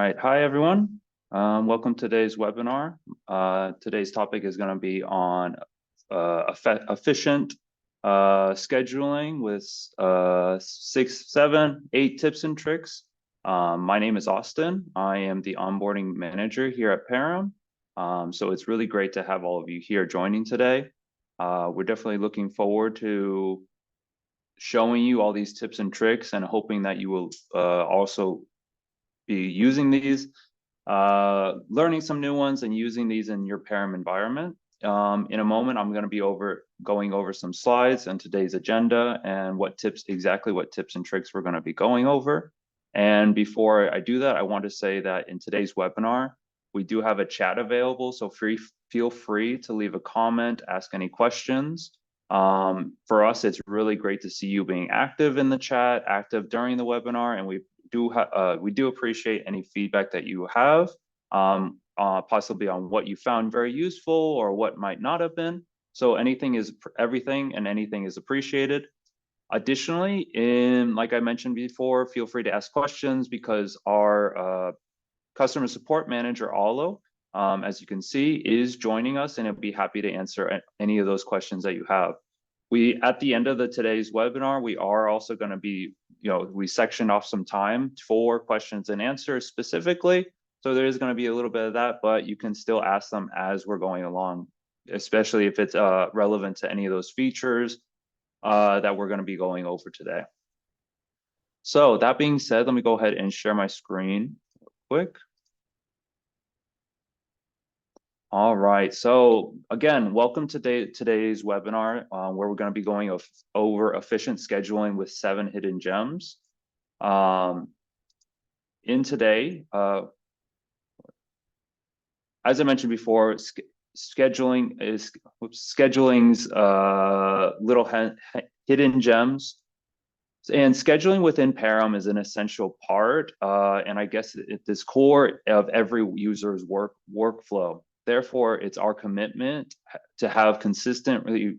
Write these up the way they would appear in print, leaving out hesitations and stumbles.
All right, hi everyone. Welcome to today's webinar. Today's topic is going to be on efficient scheduling with 6, 7, 8 tips and tricks. My name is Austin. I am the onboarding manager here at Parim. So it's really great to have all of you here joining today. We're definitely looking forward to showing you all these tips and tricks and hoping that you will also be using these, learning some new ones and using these in your Parim environment. In a moment, I'm going to be going over some slides and today's agenda and exactly what tips and tricks we're going to be going over. And before I do that, I want to say that in today's webinar, we do have a chat available, so feel free to leave a comment, ask any questions. For us, it's really great to see you being active in the chat, active during the webinar, and we do appreciate any feedback that you have, possibly on what you found very useful or what might not have been. So everything and anything is appreciated. Additionally, like I mentioned before, feel free to ask questions because our customer support manager, Alo, as you can see, is joining us, and he'll be happy to answer any of those questions that you have. At the end of today's webinar, we are also going to be, we sectioned off some time for questions and answers specifically. So there is going to be a little bit of that, but you can still ask them as we're going along, especially if it's relevant to any of those features that we're going to be going over today. So that being said, let me go ahead and share my screen real quick. All right, so again, welcome to today's webinar where we're going to be going over efficient scheduling with 7 hidden gems. In today, as I mentioned before, scheduling's little hidden gems. And scheduling within Parim is an essential part, and I guess at this core of every user's workflow. Therefore, it's our commitment to consistently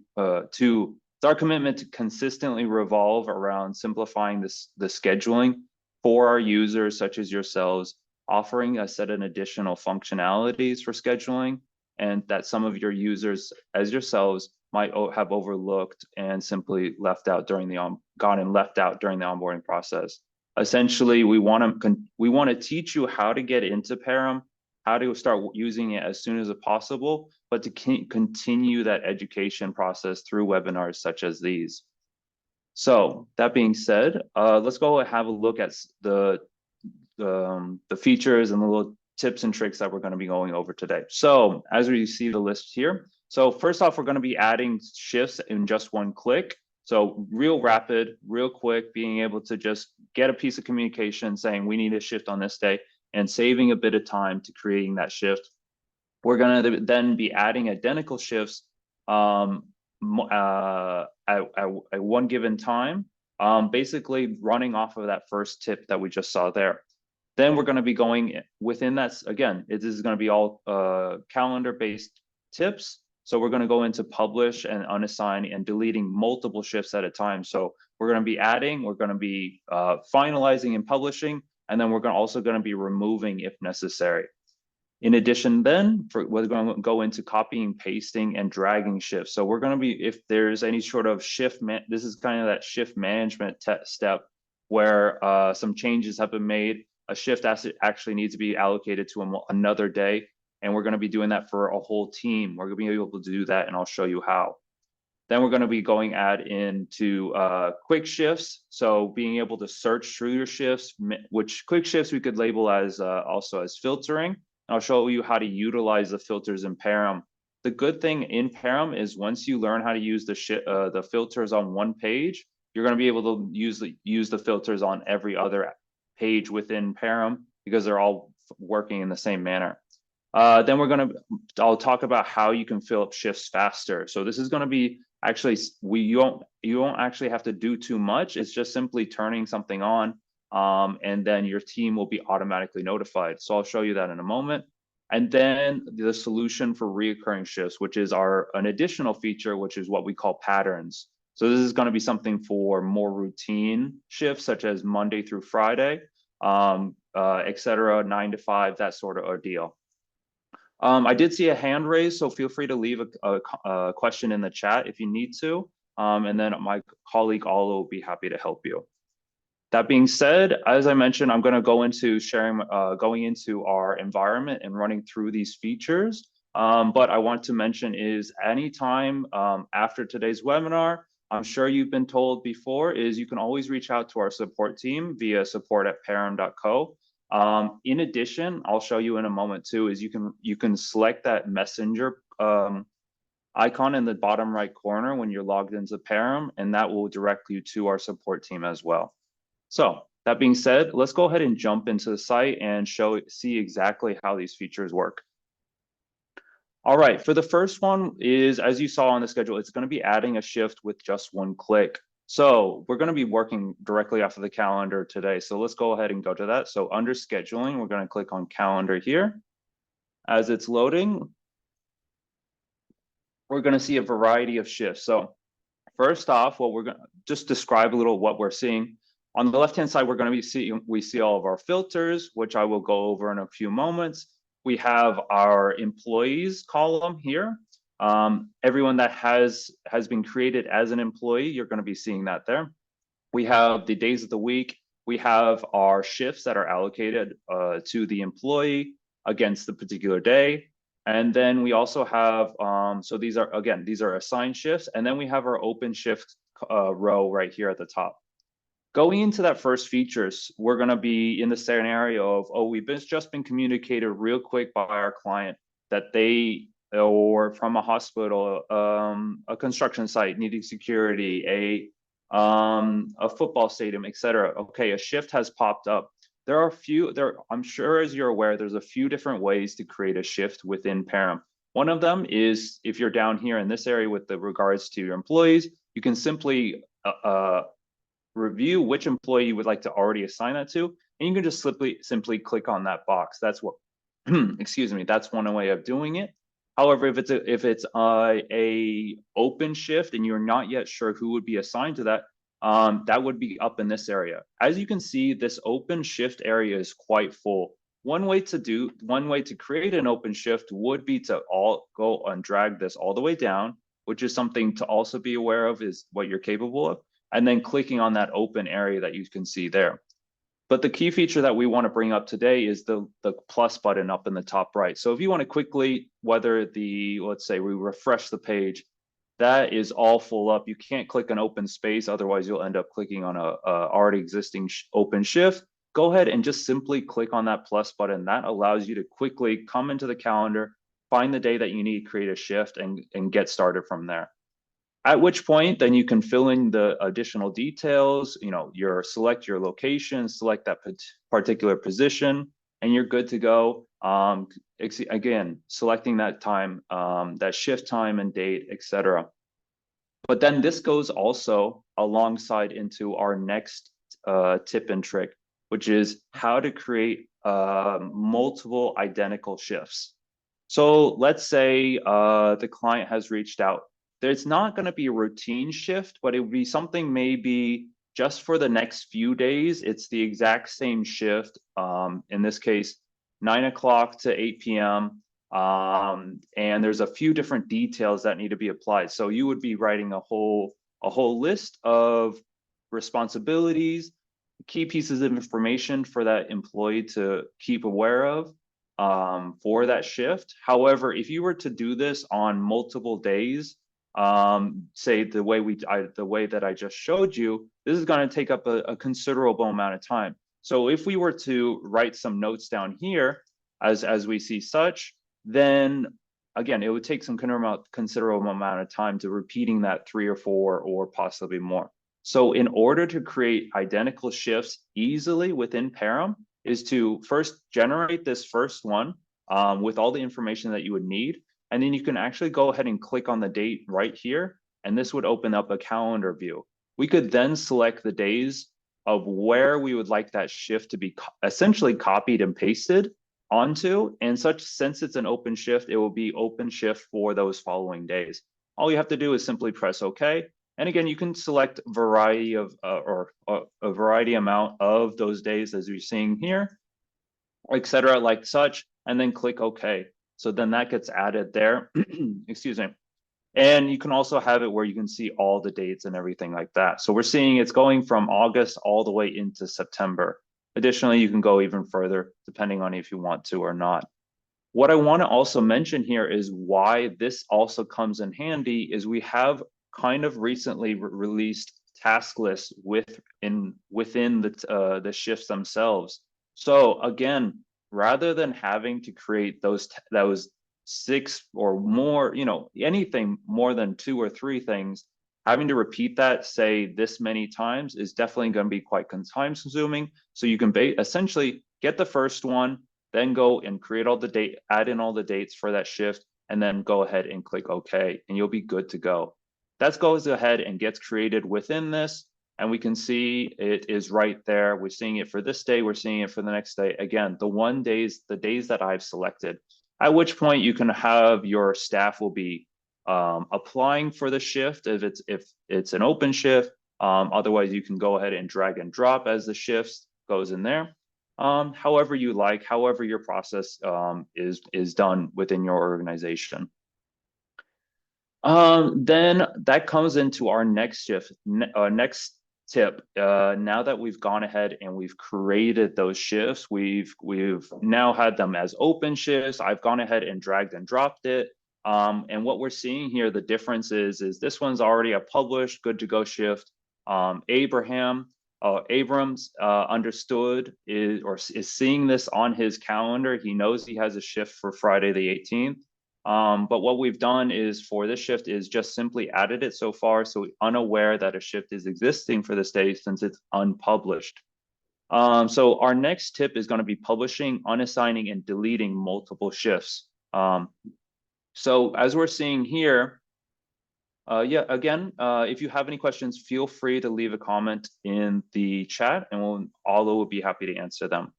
revolve around simplifying the scheduling for our users, such as yourselves, offering a set of additional functionalities for scheduling, and that some of your users, as yourselves, might have overlooked and simply gotten left out during the onboarding process. Essentially, we want to teach you how to get into Parim, how to start using it as soon as possible, but to continue that education process through webinars such as these. So that being said, let's go and have a look at the features and the little tips and tricks that we're going to be going over today. So as we see the list here, so first off, we're going to be adding shifts in just one click. So real rapid, real quick, being able to just get a piece of communication saying we need a shift on this day and saving a bit of time to creating that shift. We're going to then be adding identical shifts at one given time, basically running off of that first tip that we just saw there. Then we're going to be going within that, again, this is going to be all calendar-based tips. So we're going to go into publish and unassign and deleting multiple shifts at a time. So we're going to be adding, we're going to be finalizing and publishing, and then we're also going to be removing if necessary. In addition, then we're going to go into copying, pasting, and dragging shifts. So we're going to be, if there's any sort of this is kind of that shift management step where some changes have been made. A shift actually needs to be allocated to another day, and we're going to be doing that for a whole team. We're going to be able to do that, and I'll show you how. Then we're going to be going into quick shifts. So being able to search through your shifts, which quick shifts we could label as also as filtering. And I'll show you how to utilize the filters in Parim. The good thing in Parim is once you learn how to use the filters on one page, you're going to be able to use the filters on every other page within Parim because they're all working in the same manner. Then I'll talk about how you can fill up shifts faster. So this is going to be actually, you won't actually have to do too much. It's just simply turning something on, and then your team will be automatically notified. So I'll show you that in a moment. And then the solution for reoccurring shifts, which is an additional feature, which is what we call patterns. So this is going to be something for more routine shifts, such as Monday through Friday. etc., 9 to 5, that sort of a deal. I did see a hand raised, so feel free to leave a question in the chat if you need to, and then my colleague Olo will be happy to help you. That being said, as I mentioned, I'm going to go into going into our environment and running through these features. But I want to mention is anytime after today's webinar, I'm sure you've been told before, is you can always reach out to our support team via support@parim.co. In addition, I'll show you in a moment too, is you can select that messenger icon in the bottom right corner when you're logged into Parim, and that will direct you to our support team as well. So that being said, let's go ahead and jump into the site and see exactly how these features work. All right, for the first one is, as you saw on the schedule, it's going to be adding a shift with just one click. So we're going to be working directly off of the calendar today. So let's go ahead and go to that. So under scheduling, we're going to click on calendar here. As it's loading, we're going to see a variety of shifts. So first off, what we're going to just describe a little what we're seeing. On the left-hand side, we're going to be seeing, we see all of our filters, which I will go over in a few moments. We have our employees column here. Everyone that has been created as an employee, you're going to be seeing that there. We have the days of the week. We have our shifts that are allocated to the employee against the particular day. And then we also have, so these are assigned shifts. And then we have our open shift row right here at the top. Going into that first features, we're going to be in the scenario of, oh, we've just been communicated real quick by our client that they, or from a hospital, a construction site needing security, a football stadium, etc. Okay, a shift has popped up. I'm sure as you're aware, there's a few different ways to create a shift within Parim. One of them is if you're down here in this area with the regards to your employees, you can simply review which employee you would like to already assign that to, and you can just simply click on that box. That's what, excuse me, that's one way of doing it. However, if it's a open shift and you're not yet sure who would be assigned to that, that would be up in this area. As you can see, this open shift area is quite full. One way to create an open shift would be to go and drag this all the way down, which is something to also be aware of is what you're capable of, and then clicking on that open area that you can see there. But the key feature that we want to bring up today is the plus button up in the top right. So if you want to quickly, let's say we refresh the page, that is all full up. You can't click an open space, otherwise you'll end up clicking on a already existing open shift. Go ahead and just simply click on that plus button. That allows you to quickly come into the calendar, find the day that you need, create a shift, and get started from there. At which point, then you can fill in the additional details, select your location, select that particular position, and you're good to go. Again, selecting that time, that shift time and date, etc. But then this goes also alongside into our next tip and trick, which is how to create multiple identical shifts. So let's say the client has reached out. There's not going to be a routine shift, but it would be something maybe just for the next few days. It's the exact same shift. In this case, 9 o'clock to 8 p.m. And there's a few different details that need to be applied. So you would be writing a whole list of responsibilities, key pieces of information for that employee to keep aware of for that shift. However, if you were to do this on multiple days, say the way that I just showed you, this is going to take up a considerable amount of time. So if we were to write some notes down here, as we see such, then again, it would take some considerable amount of time to repeating that 3 or 4 or possibly more. So in order to create identical shifts easily within Parim is to first generate this first one with all the information that you would need. And then you can actually go ahead and click on the date right here, and this would open up a calendar view. We could then select the days of where we would like that shift to be essentially copied and pasted onto, and since it's an open shift, it will be open shift for those following days. All you have to do is simply press OK. And again, you can select a variety amount of those days as you're seeing here. etc. like such, and then click OK. So then that gets added there. Excuse me. And you can also have it where you can see all the dates and everything like that. So we're seeing it's going from August all the way into September. Additionally, you can go even further depending on if you want to or not. What I want to also mention here is why this also comes in handy is we have kind of recently released task lists within the shifts themselves. So again, rather than having to create those 6 or more, anything more than 2 or 3 things, having to repeat that, say, this many times is definitely going to be quite time consuming. So you can essentially get the first one, then go and create all the date, add in all the dates for that shift, and then go ahead and click OK, and you'll be good to go. That goes ahead and gets created within this, and we can see it is right there. We're seeing it for this day, we're seeing it for the next day. Again, the days that I've selected, at which point you can have your staff will be applying for the shift if it's an open shift. Otherwise, you can go ahead and drag and drop as the shifts goes in there. However you like, however your process is done within your organization. Then that comes into our next next tip. Now that we've gone ahead and we've created those shifts, we've now had them as open shifts. I've gone ahead and dragged and dropped it. And what we're seeing here, the difference is this one's already a published, good to go shift. Abrams understood is seeing this on his calendar. He knows he has a shift for Friday the 18th. But what we've done is for this shift is just simply added it so far. So we're unaware that a shift is existing for this day since it's unpublished. So our next tip is going to be publishing, unassigning, and deleting multiple shifts. So as we're seeing here, again, if you have any questions, feel free to leave a comment in the chat, and Aldo will be happy to answer them.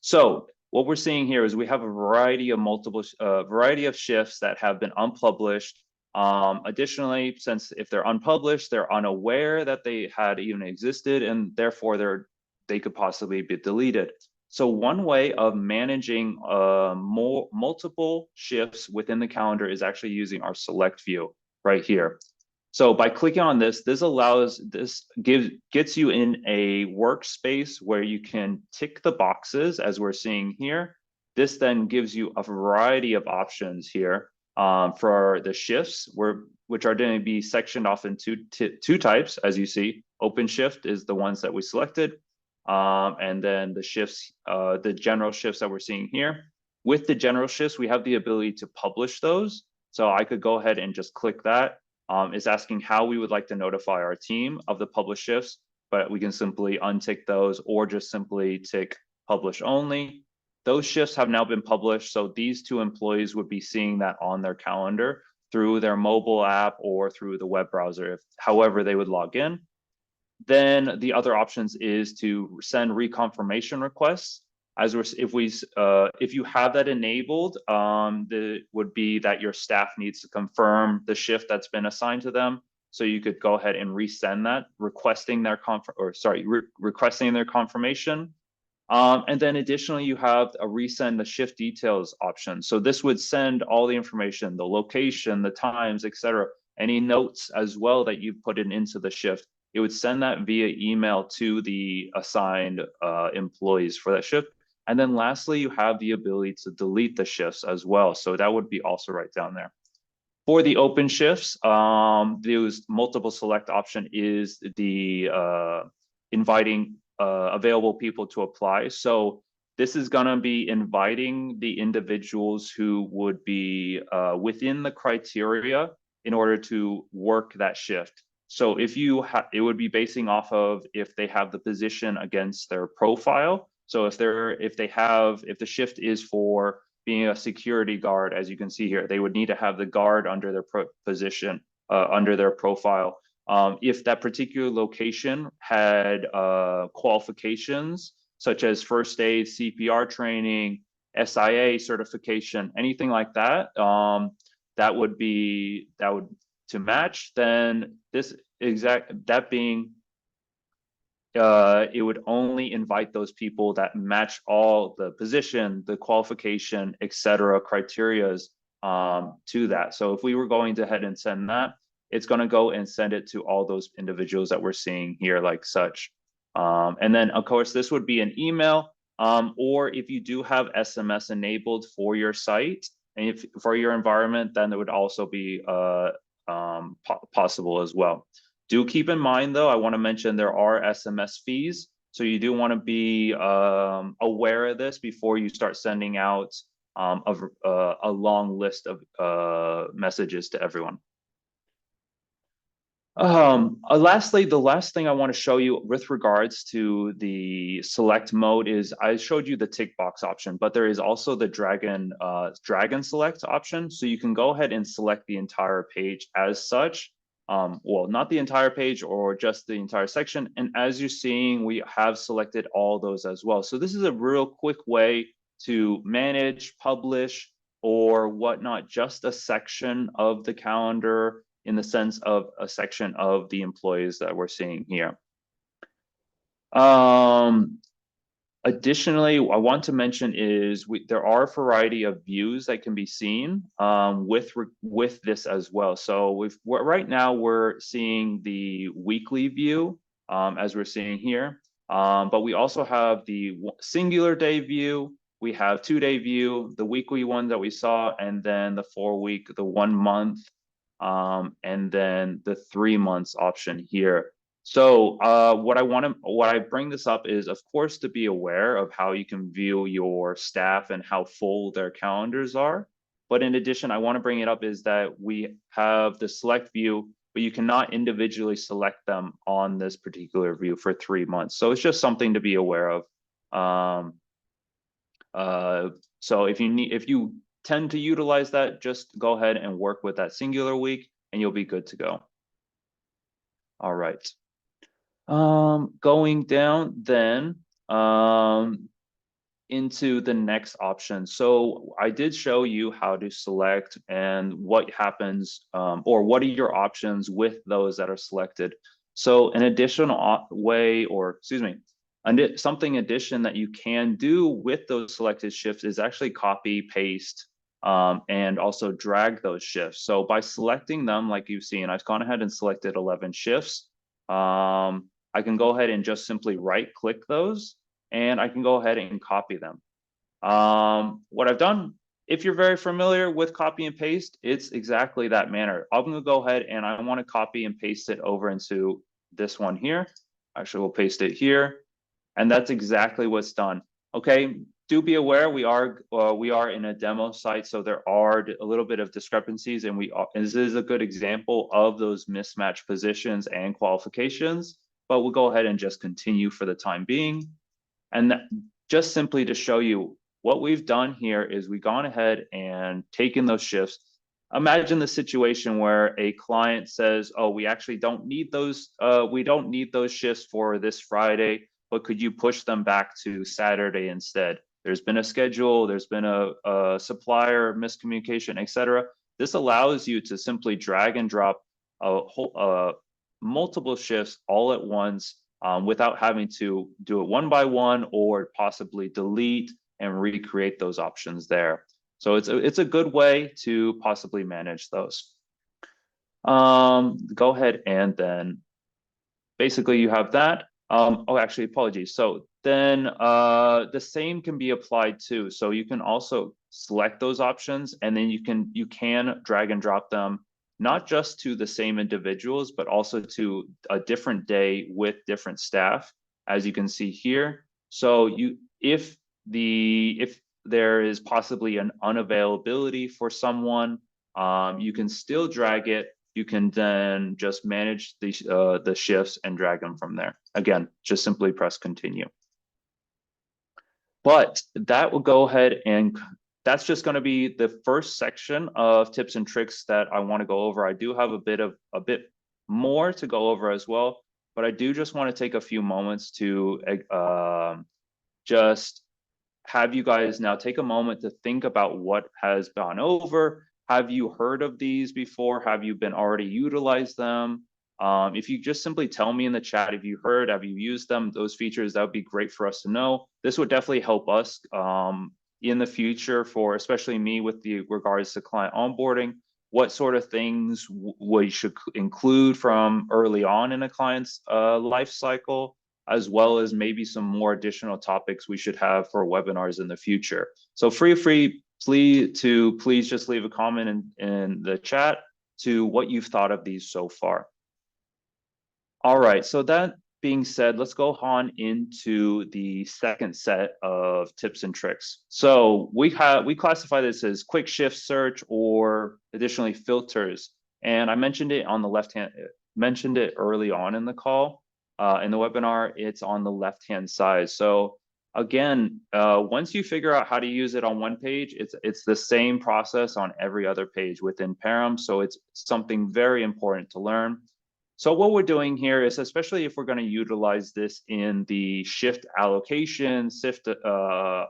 So what we're seeing here is we have a variety of shifts that have been unpublished. Additionally, since if they're unpublished, they're unaware that they had even existed, and therefore they could possibly be deleted. So one way of managing multiple shifts within the calendar is actually using our select view right here. So by clicking on this gets you in a workspace where you can tick the boxes as we're seeing here. This then gives you a variety of options here for the shifts, which are going to be sectioned off in two types, as you see. Open shift is the ones that we selected. And then the shifts, the general shifts that we're seeing here. With the general shifts, we have the ability to publish those. So I could go ahead and just click that. It's asking how we would like to notify our team of the published shifts, but we can simply untick those or just simply tick publish only. Those shifts have now been published, so these 2 employees would be seeing that on their calendar through their mobile app or through the web browser, however they would log in. Then the other options is to send reconfirmation requests. If you have that enabled, would be that your staff needs to confirm the shift that's been assigned to them. So you could go ahead and resend that, requesting their confirmation. And then additionally, you have a resend the shift details option. So this would send all the information, the location, the times, etc., any notes as well that you put into the shift. It would send that via email to the assigned employees for that shift. And then lastly, you have the ability to delete the shifts as well. So that would be also right down there. For the open shifts, the multiple select option is the inviting available people to apply. So this is going to be inviting the individuals who would be within the criteria in order to work that shift. So if it would be basing off of if they have the position against their profile. So if the shift is for being a security guard, as you can see here, they would need to have the guard under their position, under their profile. If that particular location had qualifications such as first aid, CPR training, SIA certification, anything like that, that would to match, then that being it would only invite those people that match all the position, the qualification, etc. criterias to that. So if we were going to ahead and send that, it's going to go and send it to all those individuals that we're seeing here like such. And then of course, this would be an email, or if you do have SMS enabled for your site and if for your environment, then it would also be possible as well. Do keep in mind, though, I want to mention there are SMS fees. So you do want to be aware of this before you start sending out a long list of messages to everyone. Lastly, the last thing I want to show you with regards to the select mode is I showed you the tick box option, but there is also the dragon select option. So you can go ahead and select the entire page as such. Well, not the entire page or just the entire section. And as you're seeing, we have selected all those as well. So this is a real quick way to manage, publish, or whatnot, just a section of the calendar in the sense of a section of the employees that we're seeing here. Additionally, I want to mention is there are a variety of views that can be seen with this as well. So right now we're seeing the weekly view as we're seeing here, but we also have the singular day view. We have 2-day view, the weekly one that we saw, and then the 4-week, the 1 month, and then the 3 months option here. So what I bring this up is, of course, to be aware of how you can view your staff and how full their calendars are. But in addition, I want to bring it up is that we have the select view, but you cannot individually select them on this particular view for 3 months. So it's just something to be aware of. So if you tend to utilize that, just go ahead and work with that singular week and you'll be good to go. All right. Going down then into the next option. So I did show you how to select and what happens or what are your options with those that are selected. So an additional way, or excuse me, something addition that you can do with those selected shifts is actually copy, paste, and also drag those shifts. So by selecting them, like you've seen, I've gone ahead and selected 11 shifts. I can go ahead and just simply right click those and I can go ahead and copy them. What I've done, if you're very familiar with copy and paste, it's exactly that manner. I'm gonna go ahead and I wanna copy and paste it over into this one here. Actually, we'll paste it here. And that's exactly what's done. Okay, do be aware we are in a demo site, so there are a little bit of discrepancies, and this is a good example of those mismatched positions and qualifications. But we'll go ahead and just continue for the time being. And just simply to show you what we've done here is we've gone ahead and taken those shifts. Imagine the situation where a client says, "Oh, we actually don't need those. We don't need those shifts for this Friday. But could you push them back to Saturday instead?" There's been a schedule, there's been a supplier miscommunication, etc. This allows you to simply drag and drop multiple shifts all at once without having to do it one by one or possibly delete and recreate those options there. So it's a good way to possibly manage those. Go ahead and then basically you have that. Oh, actually, apologies. So then the same can be applied too. So you can also select those options and then you can drag and drop them, not just to the same individuals, but also to a different day with different staff, as you can see here. So if there is possibly an unavailability for someone, you can still drag it. You can then just manage the shifts and drag them from there. Again, just simply press continue. But that will go ahead and that's just going to be the first section of tips and tricks that I want to go over. I do have a bit more to go over as well, but I do just want to take a few moments to just have you guys now take a moment to think about what has gone over. Have you heard of these before? Have you been already utilized them? If you just simply tell me in the chat if you heard, have you used them, those features, that would be great for us to know. This would definitely help us in the future, for especially me with the regards to client onboarding, what sort of things we should include from early on in a client's life cycle, as well as maybe some more additional topics we should have for webinars in the future. So please just leave a comment in the chat to what you've thought of these so far. All right, so that being said, let's go on into the second set of tips and tricks. So we classify this as quick shift search, or additionally filters. And I mentioned it on the mentioned it early on in the call, in the webinar. It's on the left-hand side. So again, once you figure out how to use it on one page, it's the same process on every other page within Parim. So it's something very important to learn. So what we're doing here is, especially if we're going to utilize this in the shift allocation, shift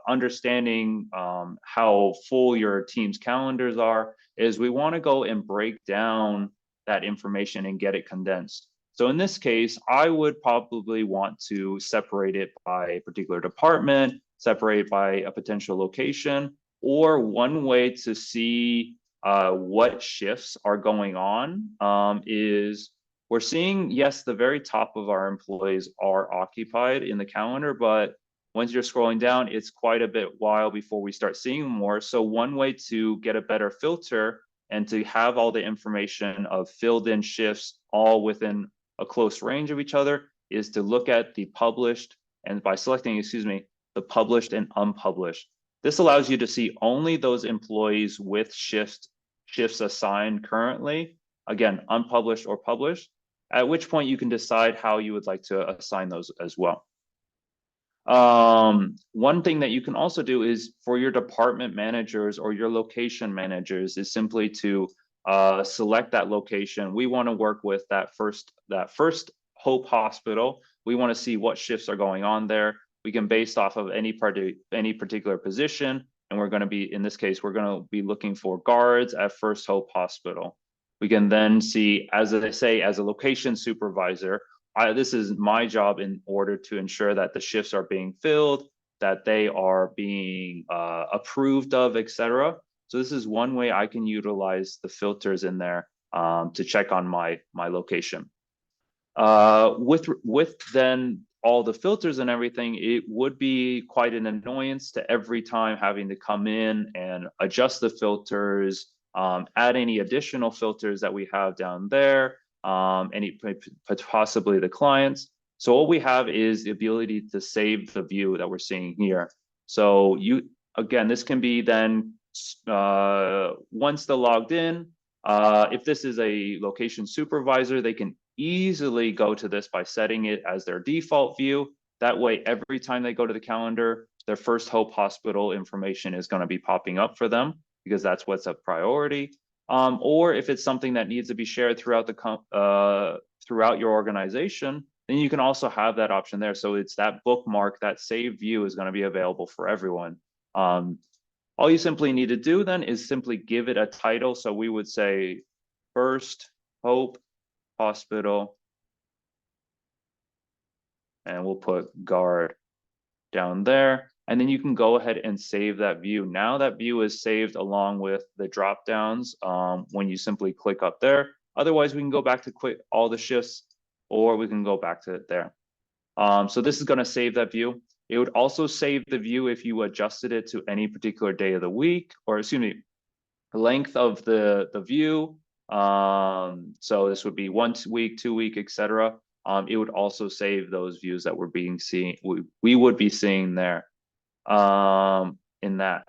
understanding how full your team's calendars are, is we want to go and break down that information and get it condensed. So in this case, I would probably want to separate it by a particular department, separate by a potential location, or one way to see what shifts are going on is, we're seeing, yes, the very top of our employees are occupied in the calendar, but once you're scrolling down, it's quite a bit while before we start seeing more. So one way to get a better filter and to have all the information of filled in shifts all within a close range of each other is to look at the published, and by selecting, the published and unpublished. This allows you to see only those employees with shifts assigned currently, again, unpublished or published, at which point you can decide how you would like to assign those as well. One thing that you can also do is, for your department managers or your location managers, is simply to select that location. We want to work with that first Hope Hospital. We want to see what shifts are going on there. We can, based off of any particular position, and we're going to be, in this case, we're going to be looking for guards at First Hope Hospital. We can then see, as I say, as a location supervisor, this is my job in order to ensure that the shifts are being filled, that they are being approved of, etc. So this is one way I can utilize the filters in there to check on my location. With then all the filters and everything, it would be quite an annoyance to every time having to come in and adjust the filters, add any additional filters that we have down there, possibly the clients. So what we have is the ability to save the view that we're seeing here. So again, this can be then, once they're logged in, if this is a location supervisor, they can easily go to this by setting it as their default view. That way, every time they go to the calendar, their First Hope Hospital information is going to be popping up for them, because that's what's a priority. Or if it's something that needs to be shared throughout throughout your organization, then you can also have that option there. So it's that bookmark, that saved view is going to be available for everyone. All you simply need to do then is simply give it a title. So we would say First Hope Hospital, and we'll put guard down there. And then you can go ahead and save that view. Now that view is saved along with the drop downs when you simply click up there. Otherwise, we can go back to quit all the shifts, or we can go back to it there. So this is going to save that view. It would also save the view if you adjusted it to any particular day of the week, or excuse me, the length of the view. So this would be 1 week, 2 week, etc. It would also save those views that we're we would be seeing there in that.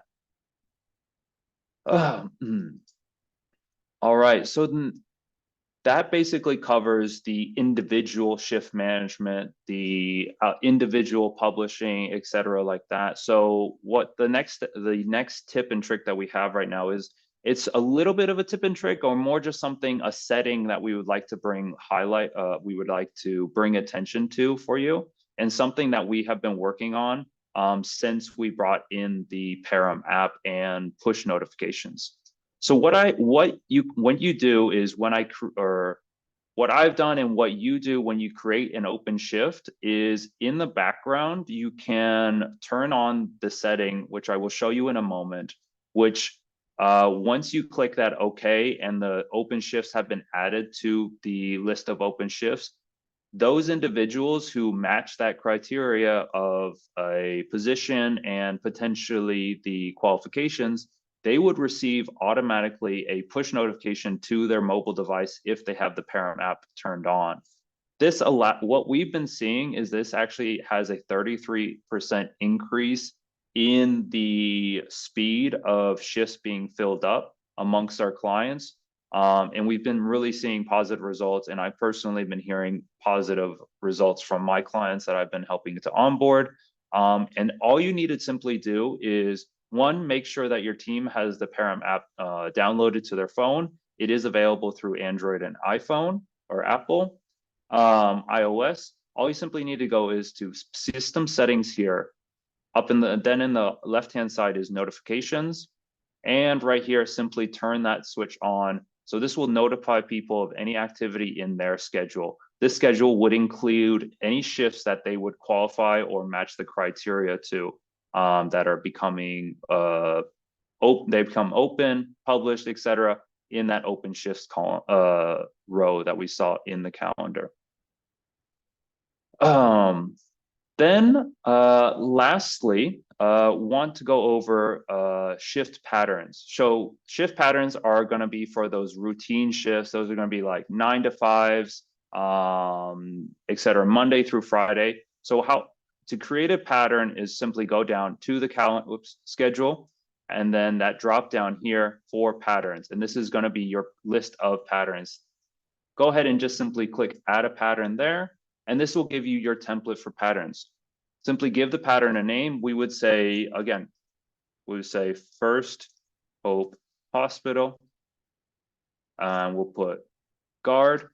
All right, so then that basically covers the individual shift management, the individual publishing, etc., like that. So what the next tip and trick that we have right now is, it's a little bit of a tip and trick, or more just a setting that we would like to we would like to bring attention to for you, and something that we have been working on since we brought in the Parim app and push notifications. So what you do is, what I've done and what you do when you create an open shift is in the background, you can turn on the setting, which I will show you in a moment, which once you click that OK and the open shifts have been added to the list of open shifts, those individuals who match that criteria of a position and potentially the qualifications, they would receive automatically a push notification to their mobile device if they have the Parim app turned on. What we've been seeing is this actually has a 33% increase in the speed of shifts being filled up amongst our clients. And we've been really seeing positive results. And I've personally been hearing positive results from my clients that I've been helping to onboard. And all you need to simply do is, one, make sure that your team has the Parim app downloaded to their phone. It is available through Android and iPhone or Apple, iOS. All you simply need to go is to system settings here. Then in the left-hand side is notifications. And right here, simply turn that switch on. So this will notify people of any activity in their schedule. This schedule would include any shifts that they would qualify or match the criteria to that are becoming they become open, published, etc. in that open shifts column row that we saw in the calendar. Then lastly, want to go over shift patterns. So shift patterns are going to be for those routine shifts. Those are going to be like 9 to 5s, etc., Monday through Friday. So how to create a pattern is simply go down to the schedule, and then that drop down here for patterns. And this is going to be your list of patterns. Go ahead and just simply click add a pattern there. And this will give you your template for patterns. Simply give the pattern a name. We would say, again, we would say First Hope Hospital. We'll put guard.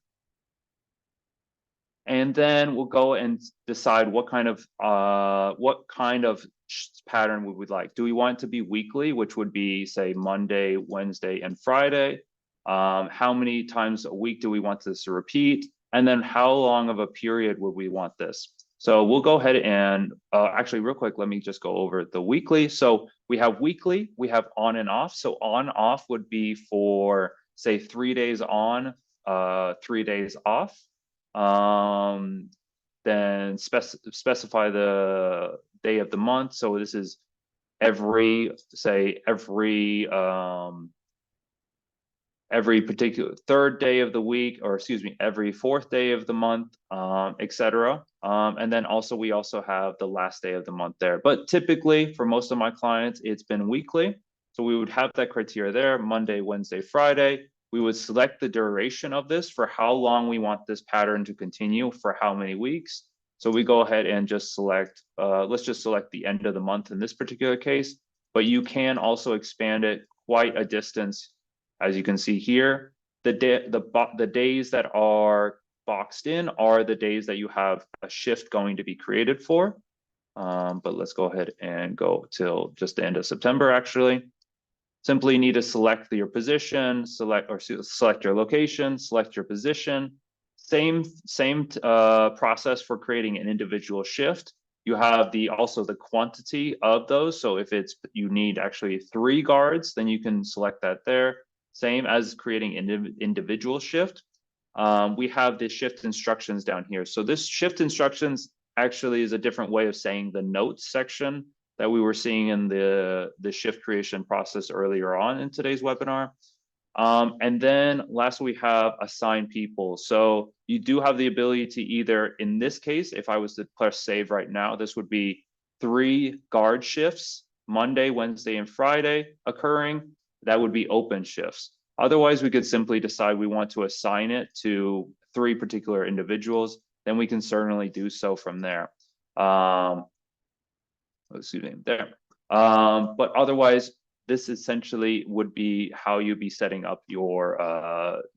And then we'll go and decide what kind of pattern we would like. Do we want it to be weekly, which would be, say, Monday, Wednesday, and Friday? How many times a week do we want this to repeat? And then how long of a period would we want this? So we'll go ahead and actually real quick, let me just go over the weekly. So we have weekly, we have on and off. So on off would be for, say, 3 days on, 3 days off. Then specify the day of the month. So this is every particular third day of the week, or excuse me, every fourth day of the month, etc. And then also we also have the last day of the month there. But typically for most of my clients, it's been weekly. So we would have that criteria there, Monday, Wednesday, Friday. We would select the duration of this for how long we want this pattern to continue for how many weeks. So we go ahead and just select, let's just select the end of the month in this particular case, but you can also expand it quite a distance. As you can see here, the days that are boxed in are the days that you have a shift going to be created for. But let's go ahead and go till just the end of September, actually. Simply need to select your position, select your location, select your position. Same process for creating an individual shift. You have also the quantity of those. So if you need actually 3 guards, then you can select that there. Same as creating individual shift. We have the shift instructions down here. So this shift instructions actually is a different way of saying the notes section that we were seeing in the shift creation process earlier on in today's webinar. And then lastly, we have assign people. So you do have the ability to either, in this case, if I was to press save right now, this would be 3 guard shifts, Monday, Wednesday, and Friday occurring. That would be open shifts. Otherwise, we could simply decide we want to assign it to 3 particular individuals. Then we can certainly do so from there. Excuse me, there. But otherwise, this essentially would be how you'd be setting up your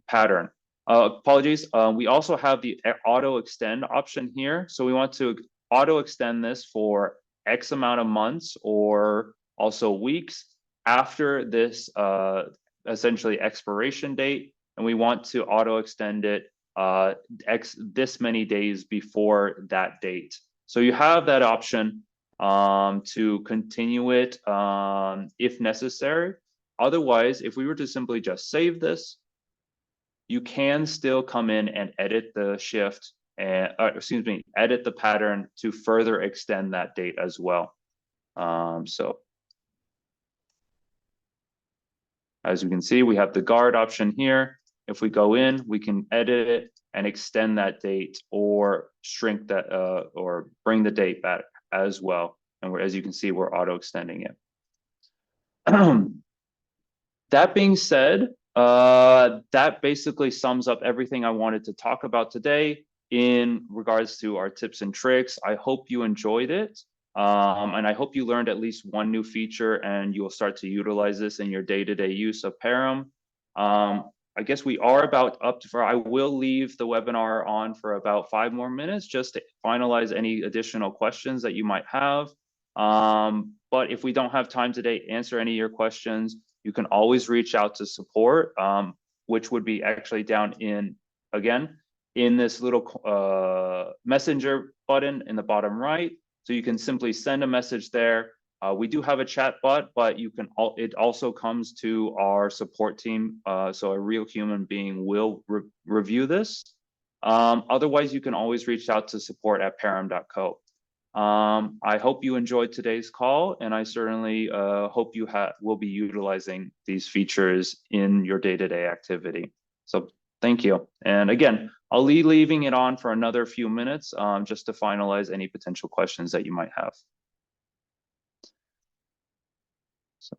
pattern. Apologies. We also have the auto extend option here. So we want to auto extend this for X amount of months or also weeks after this essentially expiration date. And we want to auto extend it this many days before that date. So you have that option to continue it if necessary. Otherwise, if we were to simply just save this, you can still come in and edit the shift and edit the pattern to further extend that date as well. So as you can see, we have the guard option here. If we go in, we can edit it and extend that date or shrink that or bring the date back as well. And as you can see, we're auto extending it. That being said, that basically sums up everything I wanted to talk about today in regards to our tips and tricks. I hope you enjoyed it. And I hope you learned at least one new feature and you will start to utilize this in your day-to-day use of Parim. I guess we are about up to, I will leave the webinar on for about 5 more minutes just to finalize any additional questions that you might have. But if we don't have time today to answer any of your questions, you can always reach out to support, which would be actually down in, again, in this little messenger button in the bottom right. So you can simply send a message there. We do have a chat bot, but you can. It also comes to our support team, so a real human being will review this. Otherwise, you can always reach out to support@parim.co. I hope you enjoyed today's call, and I certainly hope you will be utilizing these features in your day-to-day activity. So thank you. And again, I'll be leaving it on for another few minutes just to finalize any potential questions that you might have. So.